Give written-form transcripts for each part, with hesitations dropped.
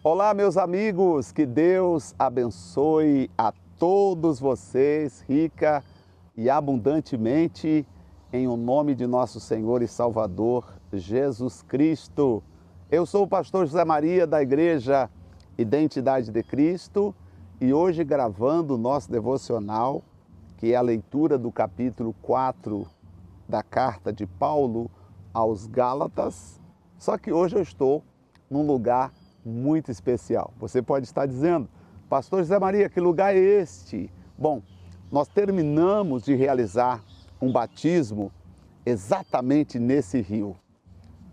Olá, meus amigos, que Deus abençoe a todos vocês, rica e abundantemente, em o nome de nosso Senhor e Salvador, Jesus Cristo. Eu sou o pastor José Maria, da Igreja Identidade de Cristo, e hoje gravando o nosso devocional, que é a leitura do capítulo 4 da carta de Paulo aos Gálatas, só que hoje eu estou num lugar muito especial. Você pode estar dizendo, pastor José Maria, que lugar é este? Bom, nós terminamos de realizar um batismo exatamente nesse rio.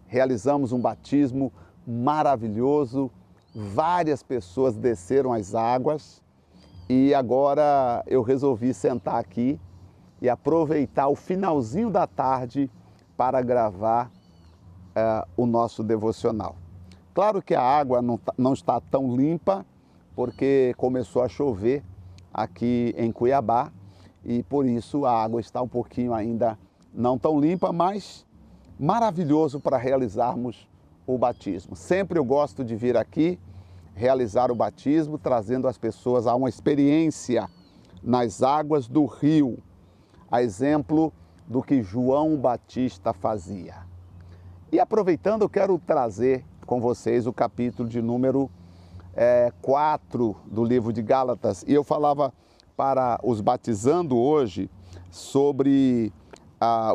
Realizamos um batismo maravilhoso, várias pessoas desceram as águas e agora eu resolvi sentar aqui e aproveitar o finalzinho da tarde para gravar o nosso devocional. Claro que a água não está tão limpa, porque começou a chover aqui em Cuiabá e por isso a água está um pouquinho ainda não tão limpa, mas maravilhoso para realizarmos o batismo. Sempre eu gosto de vir aqui realizar o batismo, trazendo as pessoas a uma experiência nas águas do rio, a exemplo do que João Batista fazia. E aproveitando, eu quero trazer com vocês o capítulo de número 4 do livro de Gálatas. E eu falava para os batizando hoje sobre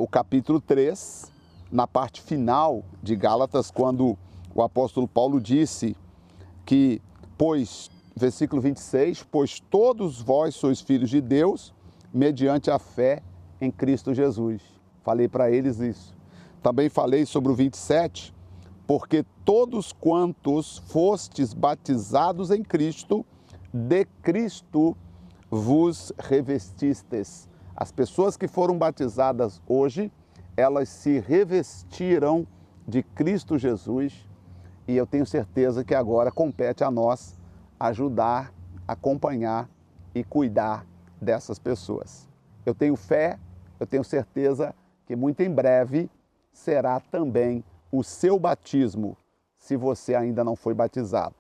o capítulo 3, na parte final de Gálatas, quando o apóstolo Paulo disse que, versículo 26, pois todos vós sois filhos de Deus, mediante a fé em Cristo Jesus. Falei para eles isso. Também falei sobre o 27, porque todos quantos fostes batizados em Cristo, de Cristo vos revestistes. As pessoas que foram batizadas hoje, elas se revestiram de Cristo Jesus e eu tenho certeza que agora compete a nós ajudar, acompanhar e cuidar dessas pessoas. Eu tenho fé, eu tenho certeza que muito em breve será também o seu batismo, se você ainda não foi batizado.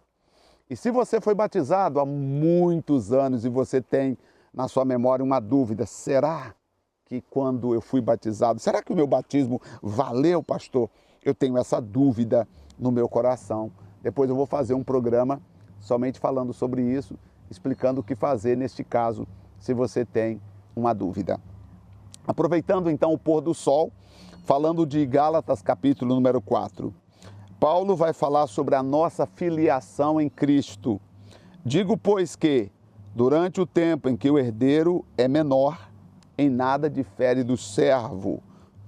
E se você foi batizado há muitos anos e você tem na sua memória uma dúvida, será que quando eu fui batizado, será que o meu batismo valeu, pastor? Eu tenho essa dúvida no meu coração. Depois eu vou fazer um programa somente falando sobre isso, explicando o que fazer neste caso, se você tem uma dúvida. Aproveitando então o pôr do sol, falando de Gálatas capítulo número 4, Paulo vai falar sobre a nossa filiação em Cristo. Digo, pois, que durante o tempo em que o herdeiro é menor, em nada difere do servo,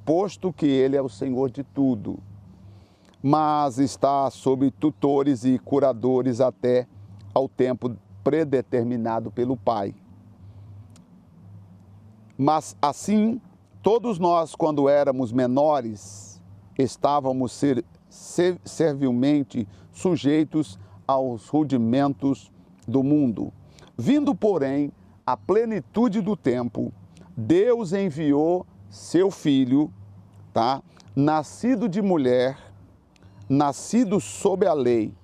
posto que ele é o Senhor de tudo, mas está sob tutores e curadores até ao tempo predeterminado pelo Pai. Mas assim, todos nós, quando éramos menores, estávamos servilmente sujeitos aos rudimentos do mundo. Vindo, porém, a plenitude do tempo, Deus enviou seu Filho, nascido de mulher, nascido sob a lei,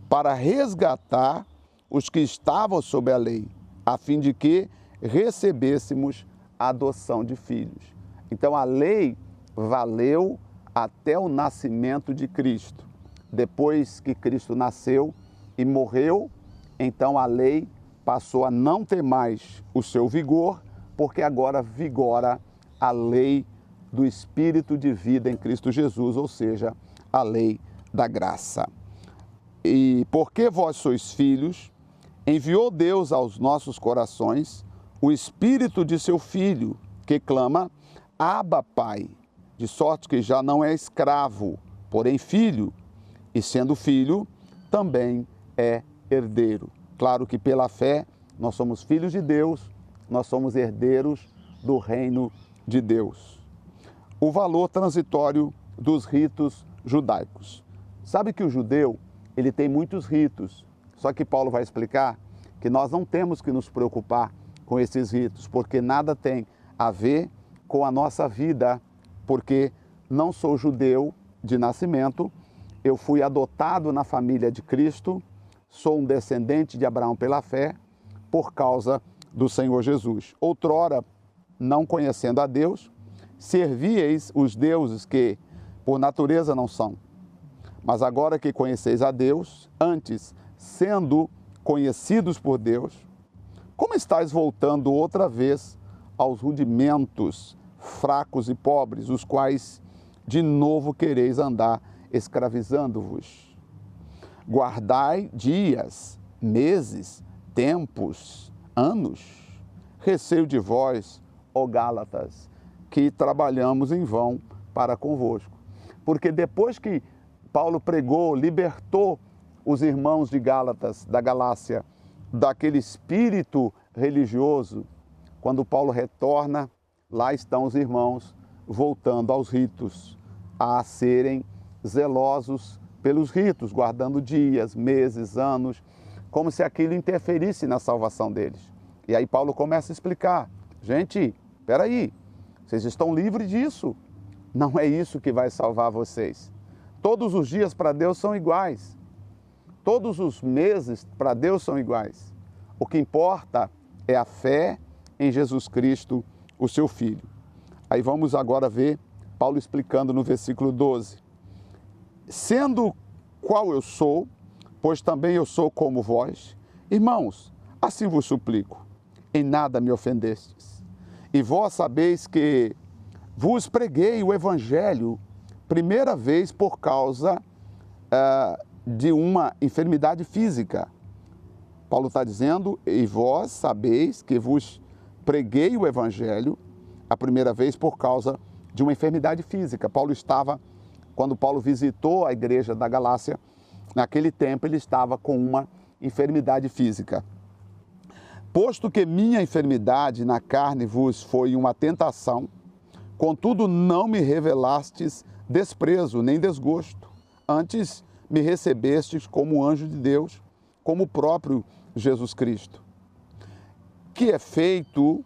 para resgatar os que estavam sob a lei, a fim de que recebêssemos a adoção de filhos. Então a lei valeu até o nascimento de Cristo. Depois que Cristo nasceu e morreu, então a lei passou a não ter mais o seu vigor, porque agora vigora a lei do Espírito de vida em Cristo Jesus, ou seja, a lei da graça. E porque vós sois filhos, enviou Deus aos nossos corações o Espírito de seu Filho, que clama, Abba, Pai, de sorte que já não é escravo, porém filho, e sendo filho, também é herdeiro. Claro que pela fé nós somos filhos de Deus, nós somos herdeiros do reino de Deus. O valor transitório dos ritos judaicos. Sabe que o judeu, ele tem muitos ritos, só que Paulo vai explicar que nós não temos que nos preocupar com esses ritos, porque nada tem a ver com a nossa vida, porque não sou judeu de nascimento, eu fui adotado na família de Cristo, sou um descendente de Abraão pela fé, por causa do Senhor Jesus. Outrora, não conhecendo a Deus, servíeis os deuses que por natureza não são. Mas agora que conheceis a Deus, antes, sendo conhecidos por Deus, como estáis voltando outra vez aos rudimentos fracos e pobres, os quais de novo quereis andar escravizando-vos? Guardai dias, meses, tempos, anos. Receio de vós, ó Gálatas, que trabalhamos em vão para convosco. Porque depois que Paulo pregou, libertou os irmãos de Gálatas, da Galácia, daquele espírito religioso, quando Paulo retorna, lá estão os irmãos voltando aos ritos, a serem zelosos pelos ritos, guardando dias, meses, anos, como se aquilo interferisse na salvação deles. E aí Paulo começa a explicar: gente, espera aí, vocês estão livres disso. Não é isso que vai salvar vocês. Todos os dias para Deus são iguais. Todos os meses para Deus são iguais. O que importa é a fé em Jesus Cristo, o seu Filho. Aí vamos agora ver Paulo explicando no versículo 12. Sendo qual eu sou, pois também eu sou como vós, irmãos, assim vos suplico, em nada me ofendestes. E vós sabeis que vos preguei o Evangelho, primeira vez por causa de uma enfermidade física. Paulo está dizendo: e vós sabeis que vos preguei o Evangelho a primeira vez por causa de uma enfermidade física. Quando Paulo visitou a igreja da Galácia, naquele tempo ele estava com uma enfermidade física. Posto que minha enfermidade na carne vos foi uma tentação, contudo não me revelastes desprezo nem desgosto, antes me recebestes como anjo de Deus, como o próprio Jesus Cristo. Que é feito,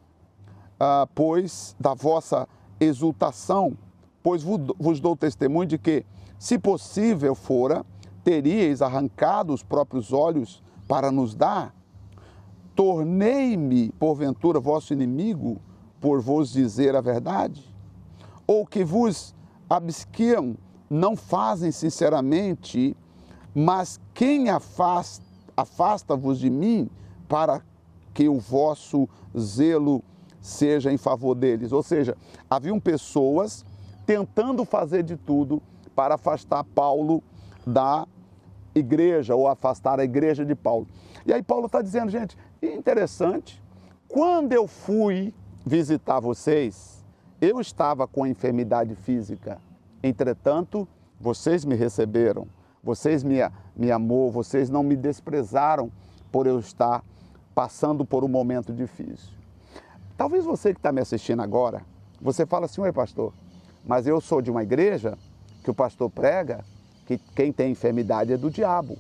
pois, da vossa exultação, pois vos dou testemunho de que, se possível fora, teríeis arrancado os próprios olhos para nos dar. Tornei-me, porventura, vosso inimigo, por vos dizer a verdade? Ou que vos absqueiam, não fazem sinceramente, mas quem afasta-vos de mim, para que o vosso zelo seja em favor deles? Ou seja, haviam pessoas tentando fazer de tudo para afastar Paulo da igreja, ou afastar a igreja de Paulo. E aí Paulo está dizendo: gente, interessante, quando eu fui visitar vocês, eu estava com enfermidade física. Entretanto, vocês me receberam, vocês me amou, vocês não me desprezaram por eu estar passando por um momento difícil. Talvez você que está me assistindo agora, você fala assim: oi pastor, mas eu sou de uma igreja que o pastor prega que quem tem enfermidade é do diabo.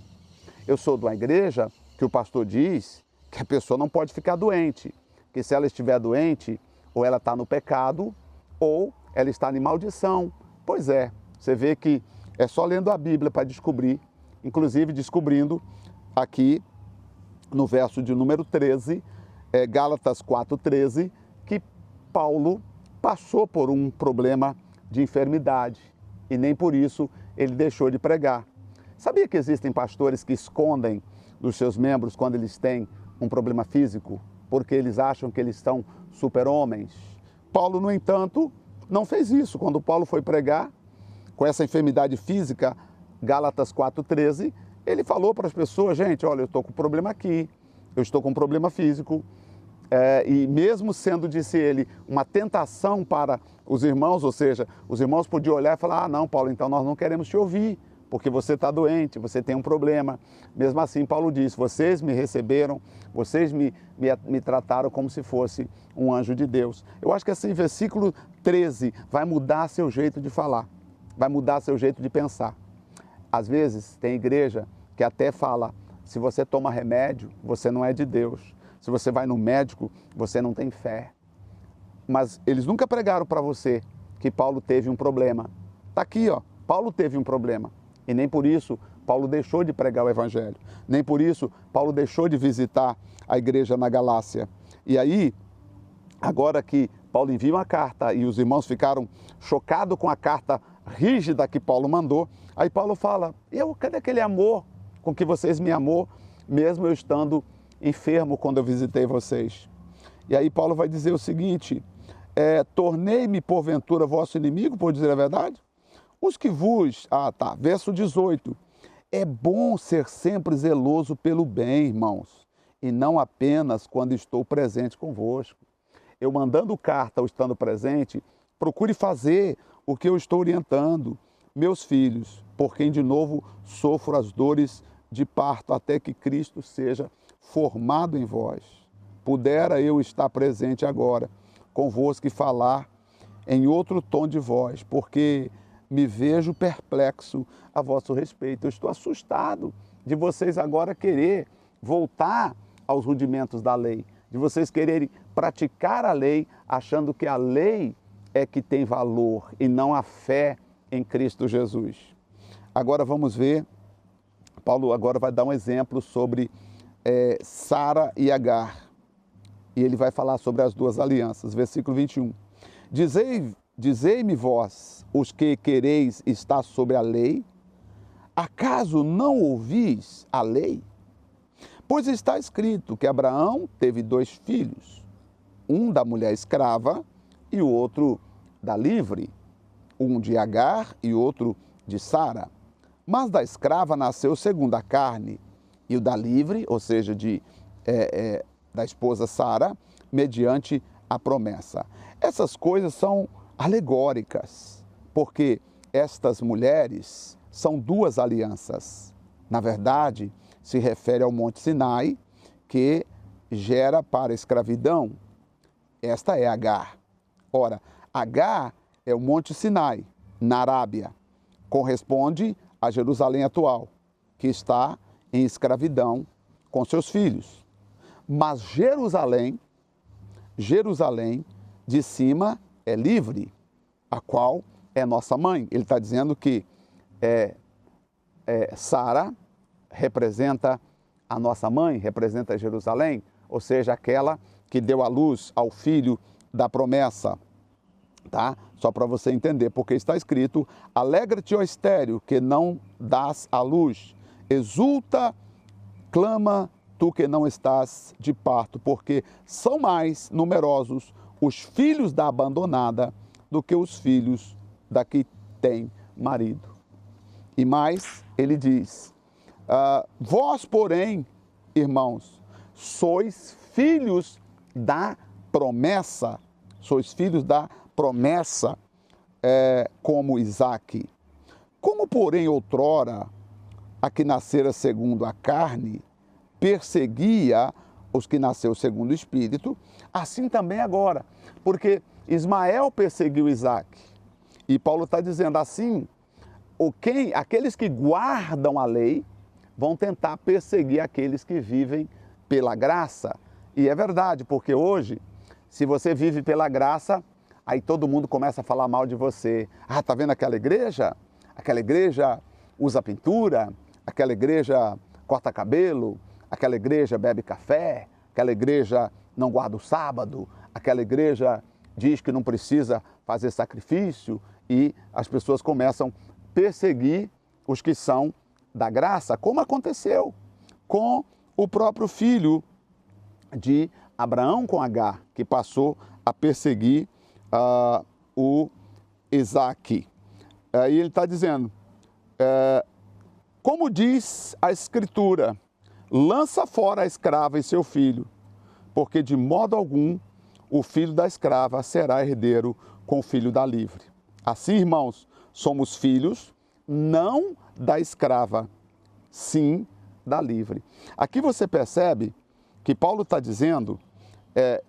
Eu sou de uma igreja que o pastor diz que a pessoa não pode ficar doente, que se ela estiver doente, ou ela está no pecado, ou ela está em maldição. Pois é, você vê que é só lendo a Bíblia para descobrir, inclusive descobrindo aqui no verso de número 13, Gálatas 4,13, que Paulo passou por um problema de enfermidade e nem por isso ele deixou de pregar. Sabia que existem pastores que escondem dos seus membros quando eles têm um problema físico, porque eles acham que eles são super-homens? Paulo, no entanto, não fez isso. Quando Paulo foi pregar com essa enfermidade física, Gálatas 4,13, ele falou para as pessoas: gente, olha, eu estou com um problema aqui, eu estou com um problema físico, e mesmo sendo, disse ele, uma tentação para os irmãos, ou seja, os irmãos podiam olhar e falar: ah, não, Paulo, então nós não queremos te ouvir, porque você está doente, você tem um problema. Mesmo assim, Paulo disse: vocês me receberam, vocês me trataram como se fosse um anjo de Deus. Eu acho que esse versículo 13 vai mudar seu jeito de falar, vai mudar seu jeito de pensar. Às vezes, tem igreja que até fala: se você toma remédio, você não é de Deus. Se você vai no médico, você não tem fé. Mas eles nunca pregaram para você que Paulo teve um problema. Está aqui, ó, Paulo teve um problema. E nem por isso Paulo deixou de pregar o evangelho. Nem por isso Paulo deixou de visitar a igreja na Galácia. E aí, agora que Paulo envia uma carta e os irmãos ficaram chocados com a carta rígida que Paulo mandou, aí Paulo fala, cadê aquele amor com que vocês me amou, mesmo eu estando enfermo quando eu visitei vocês? E aí Paulo vai dizer o seguinte, tornei-me porventura vosso inimigo, por dizer a verdade? Os que vos... verso 18. É bom ser sempre zeloso pelo bem, irmãos, e não apenas quando estou presente convosco. Eu mandando carta ou estando presente, procure fazer o que eu estou orientando, meus filhos, por quem de novo sofro as dores de parto, até que Cristo seja formado em vós. Pudera eu estar presente agora, convosco, e falar em outro tom de voz, porque me vejo perplexo a vosso respeito. Eu estou assustado de vocês agora querer voltar aos rudimentos da lei, de vocês quererem praticar a lei, achando que a lei é que tem valor e não a fé em Cristo Jesus. Agora vamos ver, Paulo agora vai dar um exemplo sobre Sara e Agar. E ele vai falar sobre as duas alianças, versículo 21. Dizei-me vós, os que quereis estar sobre a lei, acaso não ouvis a lei? Pois está escrito que Abraão teve 2 filhos, um da mulher escrava e o outro da livre, um de Agar e outro de Sara. Mas da escrava nasceu segundo a carne, e o da livre, ou seja, da esposa Sara, mediante a promessa. Essas coisas são alegóricas, porque estas mulheres são 2 alianças. Na verdade, se refere ao Monte Sinai, que gera para a escravidão. Esta é Agar. Ora, Agar é o Monte Sinai, na Arábia. Corresponde a Jerusalém atual, que está em escravidão com seus filhos. Mas Jerusalém de cima é livre, a qual é nossa mãe. Ele está dizendo que Sara representa a nossa mãe, representa Jerusalém, ou seja, aquela que deu à luz ao filho da promessa, tá? Só para você entender, porque está escrito, alegra-te, ó estéril, que não dás à luz, exulta, clama, tu que não estás de parto, porque são mais numerosos os filhos da abandonada do que os filhos da que tem marido. E mais, ele diz, vós, porém, irmãos, sois filhos da promessa, como Isaque. Como, porém, outrora, a que nascera segundo a carne, perseguia os que nasceu segundo o Espírito, assim também agora, porque Ismael perseguiu Isaque. E Paulo está dizendo assim, aqueles que guardam a lei vão tentar perseguir aqueles que vivem pela graça. E é verdade, porque hoje, se você vive pela graça, aí todo mundo começa a falar mal de você. Ah, tá vendo aquela igreja? Aquela igreja usa pintura, aquela igreja corta cabelo, aquela igreja bebe café, aquela igreja não guarda o sábado, aquela igreja diz que não precisa fazer sacrifício, e as pessoas começam a perseguir os que são da graça, como aconteceu com o próprio filho de Abraão com Agar, que passou a perseguir o Isaque. Aí ele está dizendo, como diz a Escritura, lança fora a escrava e seu filho, porque de modo algum o filho da escrava será herdeiro com o filho da livre. Assim, irmãos, somos filhos não da escrava, sim da livre. Aqui você percebe que Paulo está dizendo,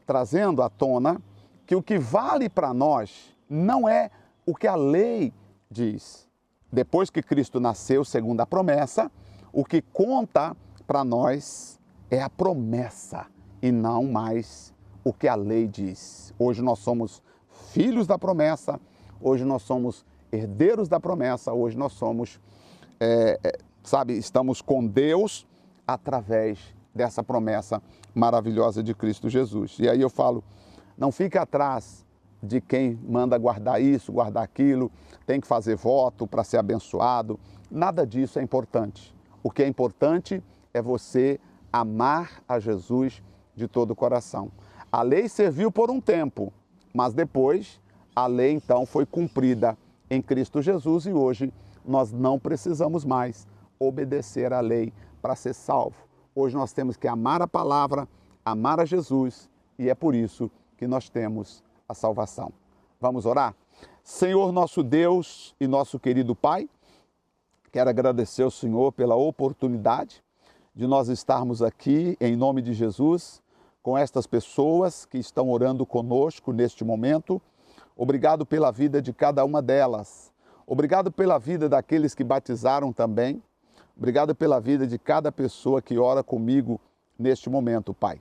trazendo à tona, que o que vale para nós não é o que a lei diz. Depois que Cristo nasceu, segundo a promessa, o que conta para nós é a promessa e não mais o que a lei diz. Hoje nós somos filhos da promessa, hoje nós somos herdeiros da promessa, hoje nós somos sabe, estamos com Deus através dessa promessa maravilhosa de Cristo Jesus. E aí eu falo, não fique atrás de quem manda guardar isso, guardar aquilo, tem que fazer voto para ser abençoado. Nada disso é importante. O que é importante é você amar a Jesus de todo o coração. A lei serviu por um tempo, mas depois a lei então foi cumprida em Cristo Jesus e hoje nós não precisamos mais obedecer à lei para ser salvo. Hoje nós temos que amar a palavra, amar a Jesus e é por isso que nós temos a salvação. Vamos orar? Senhor nosso Deus e nosso querido Pai, quero agradecer ao Senhor pela oportunidade de nós estarmos aqui em nome de Jesus com estas pessoas que estão orando conosco neste momento. Obrigado pela vida de cada uma delas. Obrigado pela vida daqueles que batizaram também. Obrigado pela vida de cada pessoa que ora comigo neste momento, Pai.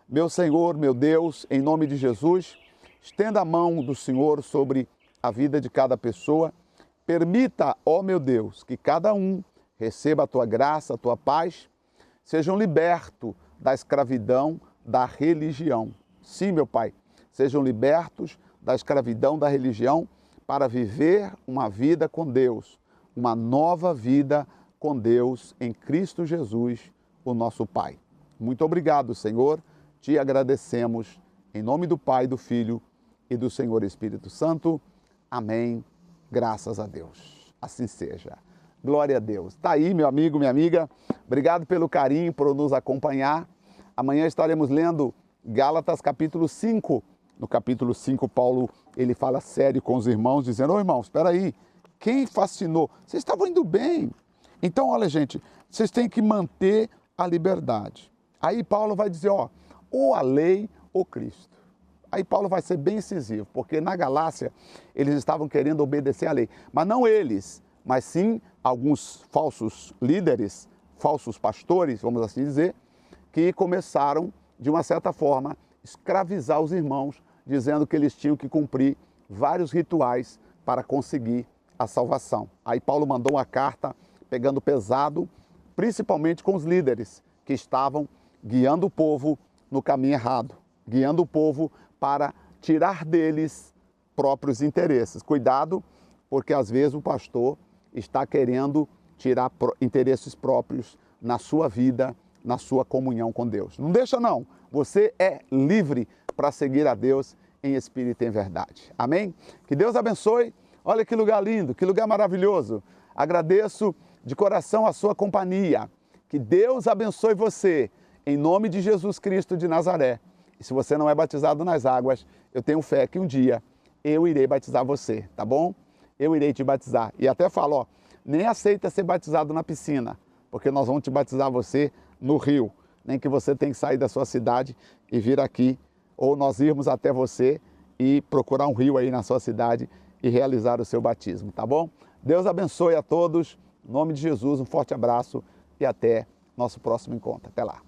Meu Senhor, meu Deus, em nome de Jesus, estenda a mão do Senhor sobre a vida de cada pessoa. Permita, ó meu Deus, que cada um receba a Tua graça, a Tua paz, sejam libertos da escravidão da religião. Sim, meu Pai, sejam libertos da escravidão da religião para viver uma vida com Deus, uma nova vida com Deus em Cristo Jesus, o nosso Pai. Muito obrigado, Senhor, te agradecemos em nome do Pai, do Filho e do Senhor Espírito Santo. Amém. Graças a Deus. Assim seja. Glória a Deus. Está aí, meu amigo, minha amiga. Obrigado pelo carinho, por nos acompanhar. Amanhã estaremos lendo Gálatas capítulo 5. No capítulo 5, Paulo, ele fala sério com os irmãos, dizendo, ô irmãos, espera aí, quem fascinou? Vocês estavam indo bem. Então, olha, gente, vocês têm que manter a liberdade. Aí Paulo vai dizer, ó, ou a lei ou Cristo. Aí Paulo vai ser bem incisivo, porque na Galácia eles estavam querendo obedecer à lei. Mas não eles, mas sim alguns falsos líderes, falsos pastores, vamos assim dizer, que começaram, de uma certa forma, escravizar os irmãos, dizendo que eles tinham que cumprir vários rituais para conseguir a salvação. Aí Paulo mandou uma carta pegando pesado, principalmente com os líderes que estavam guiando o povo no caminho errado, guiando o povo para tirar deles próprios interesses. Cuidado, porque às vezes o pastor está querendo tirar interesses próprios na sua vida, na sua comunhão com Deus. Não deixa não, você é livre para seguir a Deus em espírito e em verdade. Amém? Que Deus abençoe. Olha que lugar lindo, que lugar maravilhoso. Agradeço de coração a sua companhia. Que Deus abençoe você, em nome de Jesus Cristo de Nazaré. E se você não é batizado nas águas, eu tenho fé que um dia eu irei batizar você, tá bom? Eu irei te batizar. E até falo, ó, nem aceita ser batizado na piscina, porque nós vamos te batizar você no rio. Nem que você tenha que sair da sua cidade e vir aqui, ou nós irmos até você e procurar um rio aí na sua cidade e realizar o seu batismo, tá bom? Deus abençoe a todos, em nome de Jesus, um forte abraço e até nosso próximo encontro. Até lá.